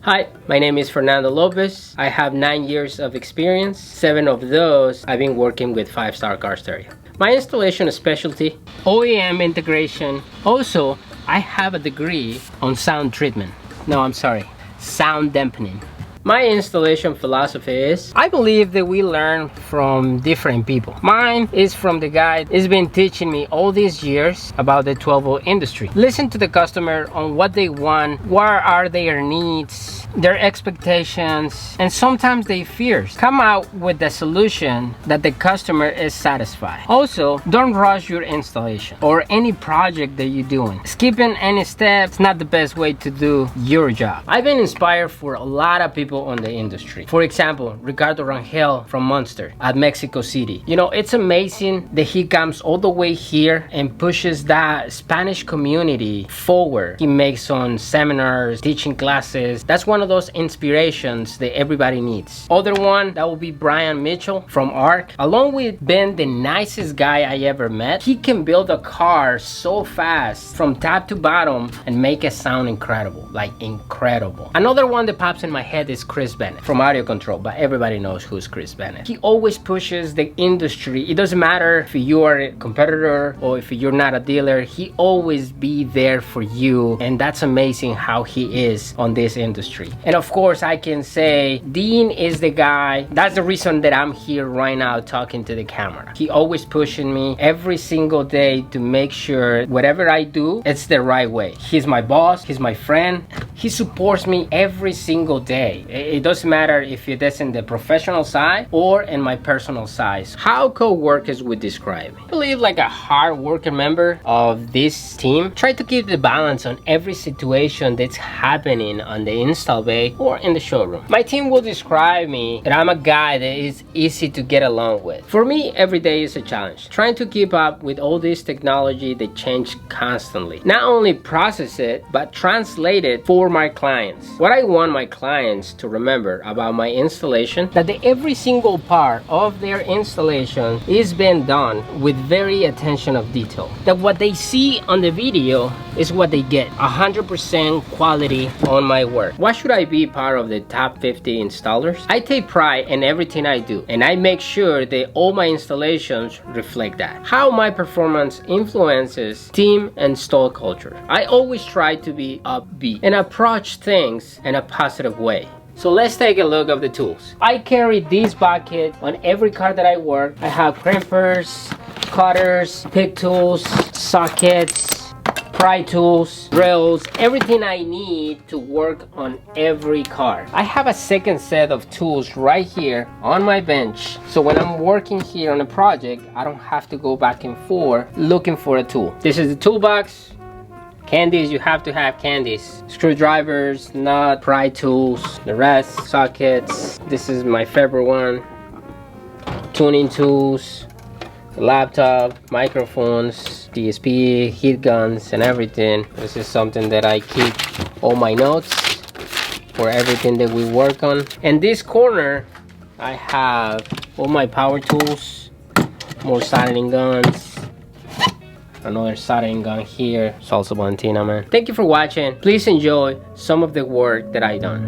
Hi, my name is Fernando Lopez. I have 9 years of experience. 7 of those I've been working with 5-star car stereo. My installation specialty, OEM integration. Also, I have a degree on sound treatment. No, I'm sorry, sound dampening. My installation philosophy is, I believe that we learn from different people. Mine is from the guy who's been teaching me all these years about the 12-volt industry. Listen to the customer on what they want, what are their needs, their expectations, and sometimes their fears. Come out with the solution that the customer is satisfied. Also, don't rush your installation or any project that you're doing. Skipping any steps is not the best way to do your job. I've been inspired for a lot of people on the industry. For example, Ricardo Rangel from Monster at Mexico City. You know, it's amazing that he comes all the way here and pushes that Spanish community forward. He makes on seminars, teaching classes. That's one of those inspirations that everybody needs. Other one, that will be Brian Mitchell from ARC. Along with being the nicest guy I ever met, he can build a car so fast from top to bottom and make it sound incredible, like incredible. Another one that pops in my head is Chris Bennett from Audio Control, but everybody knows who's Chris Bennett. He always pushes the industry. It doesn't matter if you are a competitor or if you're not a dealer, he always be there for you, and that's amazing how he is on this industry. And of course, I can say Dean is the guy. That's the reason that I'm here right now talking to the camera. He always pushing me every single day to make sure whatever I do, it's the right way. He's my boss, he's my friend. He supports me every single day. It doesn't matter if it is in the professional side or in my personal side. How co-workers would describe me? I believe like a hard-working member of this team. Try to keep the balance on every situation that's happening on the install bay or in the showroom. My team will describe me that I'm a guy that is easy to get along with. For me, every day is a challenge. Trying to keep up with all this technology that change constantly. Not only process it, but translate it for my clients. What I want my clients to remember about my installation, that every single part of their installation is being done with very attention of detail. That what they see on the video is what they get. 100% quality on my work. Why should I be part of the top 50 installers? I take pride in everything I do, and I make sure that all my installations reflect that. How my performance influences team and install culture. I always try to be upbeat and approach things in a positive way. So let's take a look at the tools. I carry this bucket on every car that I work. I have crimpers, cutters, pick tools, sockets, pry tools, drills, everything I need to work on every car. I have a second set of tools right here on my bench. So when I'm working here on a project, I don't have to go back and forth looking for a tool. This is the toolbox. Candies, you have to have candies. Screwdrivers, nut, pry tools, the rest, sockets. This is my favorite one. Tuning tools, the laptop, microphones, DSP, heat guns, and everything. This is something that I keep all my notes for everything that we work on. In this corner, I have all my power tools, more soldering guns. Another soldering gun here. Salsa Valentina, man. Thank you for watching. Please enjoy some of the work that I done.